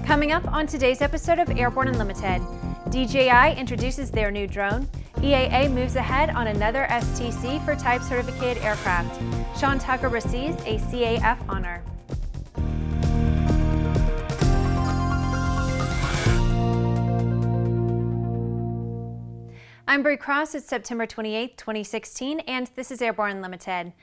Coming up on today's episode of Airborne Unlimited, DJI introduces their new drone, EAA moves ahead on another STC for type certificated aircraft, Sean Tucker receives a CAF honor. I'm Bree Cross. It's September 28, 2016, and this is Airborne Unlimited.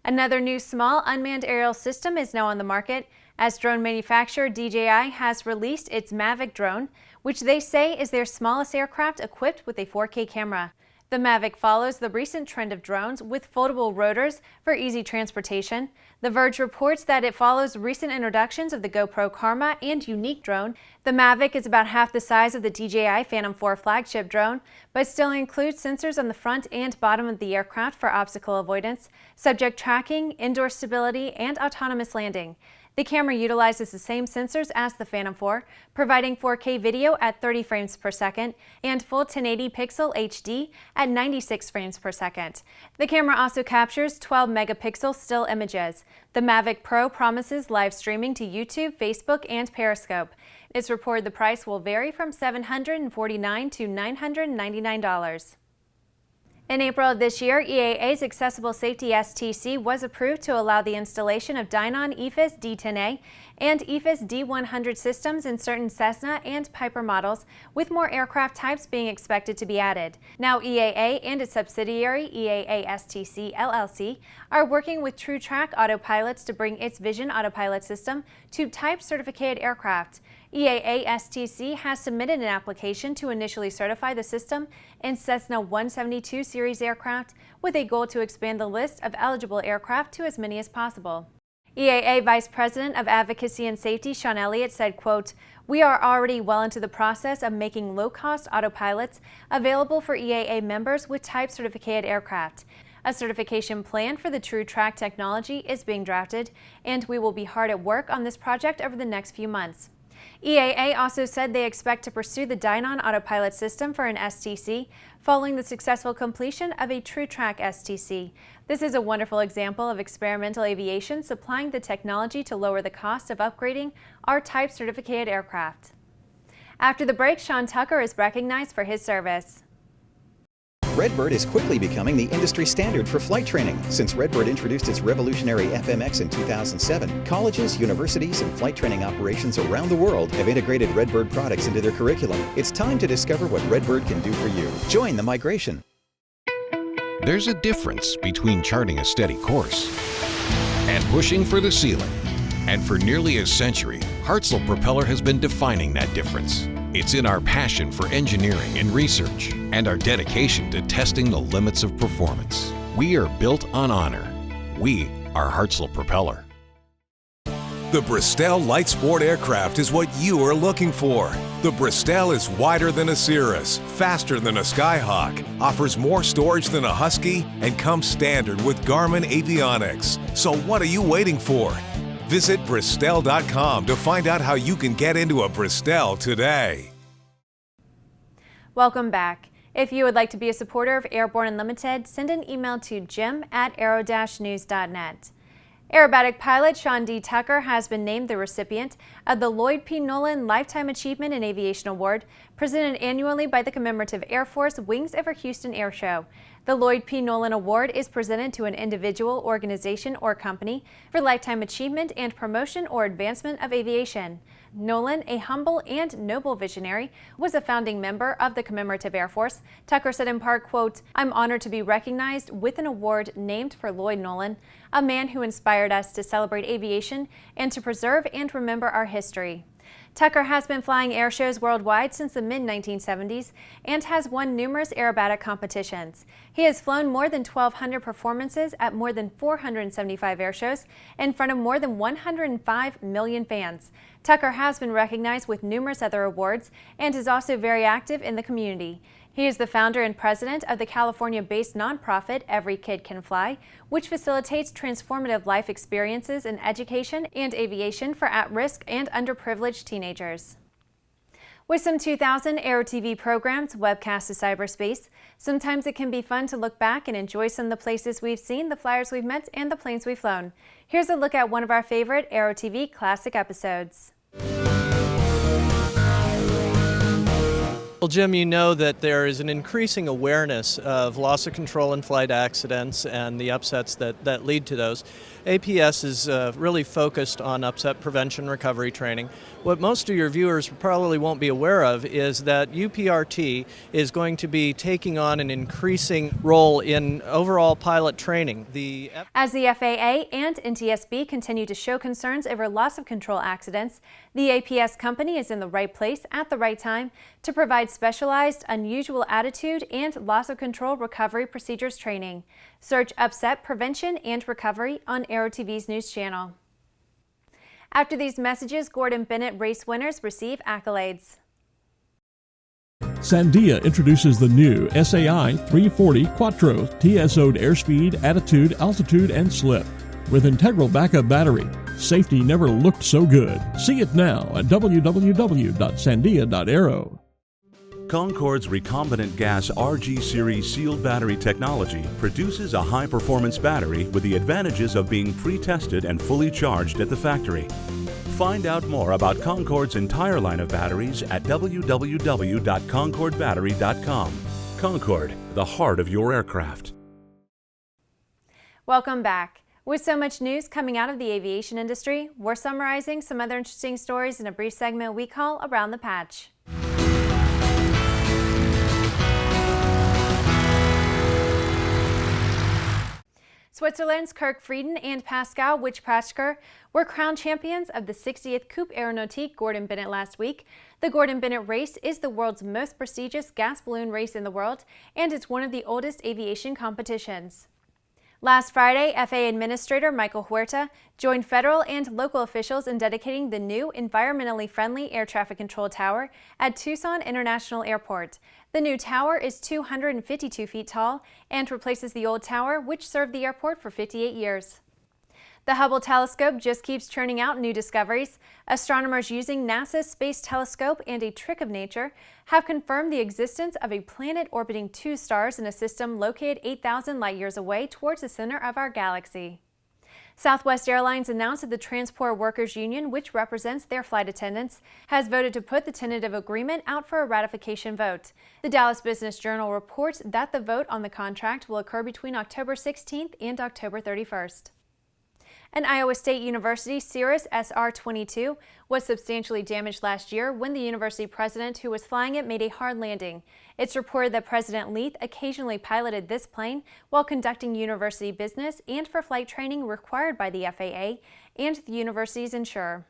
Another new small unmanned aerial system is now on the market, as drone manufacturer DJI has released its Mavic drone, which they say is their smallest aircraft equipped with a 4K camera. The Mavic follows the recent trend of drones with foldable rotors for easy transportation. The Verge reports that it follows recent introductions of the GoPro Karma and Yuneec drone. The Mavic is about half the size of the DJI Phantom 4 flagship drone, but still includes sensors on the front and bottom of the aircraft for obstacle avoidance, subject tracking, indoor stability, and autonomous landing. The camera utilizes the same sensors as the Phantom 4, providing 4K video at 30 frames per second and full 1080 pixel HD at 96 frames per second. The camera also captures 12 megapixel still images. The Mavic Pro promises live streaming to YouTube, Facebook, and Periscope. It's reported the price will vary from $749 to $999. In April of this year, EAA's Accessible Safety STC was approved to allow the installation of Dynon EFIS-D10A and EFIS-D100 systems in certain Cessna and Piper models, with more aircraft types being expected to be added. Now EAA and its subsidiary, EAA STC LLC, are working with TruTrak Autopilots to bring its Vizion autopilot system to type certificated aircraft. EAA STC has submitted an application to initially certify the system in Cessna 172 series aircraft, with a goal to expand the list of eligible aircraft to as many as possible. EAA Vice President of Advocacy and Safety Sean Elliott said, quote, "We are already well into the process of making low-cost autopilots available for EAA members with type certificated aircraft. A certification plan for the TruTrak technology is being drafted, and we will be hard at work on this project over the next few months." EAA also said they expect to pursue the Dynon autopilot system for an STC following the successful completion of a TruTrak STC. This is a wonderful example of experimental aviation supplying the technology to lower the cost of upgrading our type certificated aircraft. After the break, Sean Tucker is recognized for his service. Redbird is quickly becoming the industry standard for flight training. Since Redbird introduced its revolutionary FMX in 2007, colleges, universities, and flight training operations around the world have integrated Redbird products into their curriculum. It's time to discover what Redbird can do for you. Join the migration. There's a difference between charting a steady course and pushing for the ceiling. And for nearly a century, Hartzell Propeller has been defining that difference. It's in our passion for engineering and research and our dedication to testing the limits of performance. We are built on honor. We are Hartzell Propeller. The Bristol light sport aircraft is what you are looking for. The Bristol is wider than a Cirrus, faster than a Skyhawk, offers more storage than a Husky, and comes standard with Garmin avionics. So what are you waiting for? Visit Bristol.com to find out how you can get into a Bristol today. Welcome back. If you would like to be a supporter of Airborne Unlimited, send an email to jim@aero-news.net. Aerobatic pilot Sean D. Tucker has been named the recipient of the Lloyd P. Nolen Lifetime Achievement and Aviation Award, presented annually by the Commemorative Air Force Wings Over Houston Airshow. The Lloyd P. Nolen Award is presented to an individual, organization, or company for lifetime achievement and promotion or advancement of aviation. Nolen, a humble and noble visionary, was a founding member of the Commemorative Air Force. Tucker said in part, quote, "I'm honored to be recognized with an award named for Lloyd Nolen, a man who inspired us to celebrate aviation and to preserve and remember our history." Tucker has been flying air shows worldwide since the mid-1970s and has won numerous aerobatic competitions. He has flown more than 1,200 performances at more than 475 air shows in front of more than 105 million fans. Tucker has been recognized with numerous other awards and is also very active in the community. He is the founder and president of the California-based nonprofit Every Kid Can Fly, which facilitates transformative life experiences in education and aviation for at-risk and underprivileged teenagers. With some 2,000 Aero TV programs webcast to cyberspace, sometimes it can be fun to look back and enjoy some of the places we've seen, the flyers we've met, and the planes we've flown. Here's a look at one of our favorite Aero TV classic episodes. Well, Jim, you know that there is an increasing awareness of loss of control in flight accidents and the upsets that lead to those. APS is really focused on upset prevention recovery training. What most of your viewers probably won't be aware of is that UPRT is going to be taking on an increasing role in overall pilot training. As the FAA and NTSB continue to show concerns over loss of control accidents, the APS company is in the right place at the right time to provide specialized, unusual attitude and loss of control recovery procedures training. Search Upset Prevention and Recovery on Aero TV's news channel. After these messages, Gordon Bennett race winners receive accolades. Sandia introduces the new SAI 340 Quattro TSO'd airspeed, attitude, altitude, and slip. With integral backup battery, safety never looked so good. See it now at www.sandia.aero. Concorde's recombinant gas RG series sealed battery technology produces a high-performance battery with the advantages of being pre-tested and fully charged at the factory. Find out more about Concorde's entire line of batteries at www.concordebattery.com. Concorde, the heart of your aircraft. Welcome back. With so much news coming out of the aviation industry, we're summarizing some other interesting stories in a brief segment we call Around the Patch. Switzerland's Kirk Frieden and Pascal Wichpratschker were crowned champions of the 60th Coupe Aeronautique Gordon Bennett last week. The Gordon Bennett race is the world's most prestigious gas balloon race in the world, and it's one of the oldest aviation competitions. Last Friday, FAA Administrator Michael Huerta joined federal and local officials in dedicating the new environmentally friendly air traffic control tower at Tucson International Airport. The new tower is 252 feet tall and replaces the old tower, which served the airport for 58 years. The Hubble telescope just keeps churning out new discoveries. Astronomers using NASA's Space Telescope and a trick of nature have confirmed the existence of a planet orbiting two stars in a system located 8,000 light years away towards the center of our galaxy. Southwest Airlines announced that the Transport Workers Union, which represents their flight attendants, has voted to put the tentative agreement out for a ratification vote. The Dallas Business Journal reports that the vote on the contract will occur between October 16th and October 31st. An Iowa State University Cirrus SR-22 was substantially damaged last year when the university president who was flying it made a hard landing. It's reported that President Leith occasionally piloted this plane while conducting university business and for flight training required by the FAA and the university's insurer.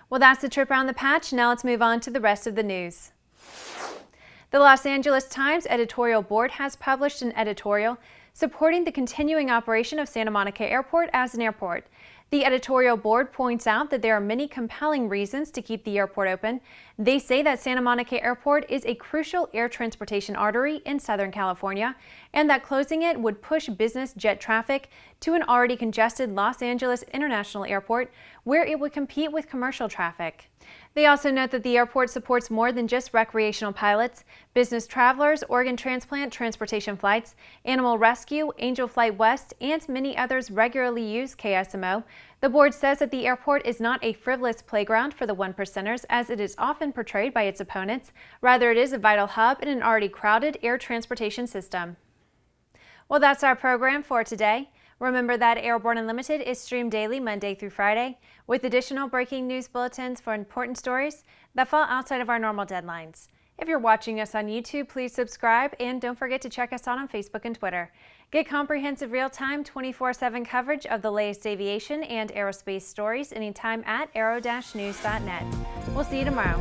Well, that's the trip around the patch. Now let's move on to the rest of the news. The Los Angeles Times editorial board has published an editorial supporting the continuing operation of Santa Monica Airport as an airport. The editorial board points out that there are many compelling reasons to keep the airport open. They say that Santa Monica Airport is a crucial air transportation artery in Southern California, and that closing it would push business jet traffic to an already congested Los Angeles International Airport, where it would compete with commercial traffic. They also note that the airport supports more than just recreational pilots. Business travelers, organ transplant, transportation flights, animal rescue, Angel Flight West, and many others regularly use KSMO. The board says that the airport is not a frivolous playground for the one-percenters, as it is often portrayed by its opponents. Rather, it is a vital hub in an already crowded air transportation system. Well, that's our program for today. Remember that Airborne Unlimited is streamed daily Monday through Friday, with additional breaking news bulletins for important stories that fall outside of our normal deadlines. If you're watching us on YouTube, please subscribe and don't forget to check us out on Facebook and Twitter. Get comprehensive real-time 24/7 coverage of the latest aviation and aerospace stories anytime at aero-news.net. We'll see you tomorrow.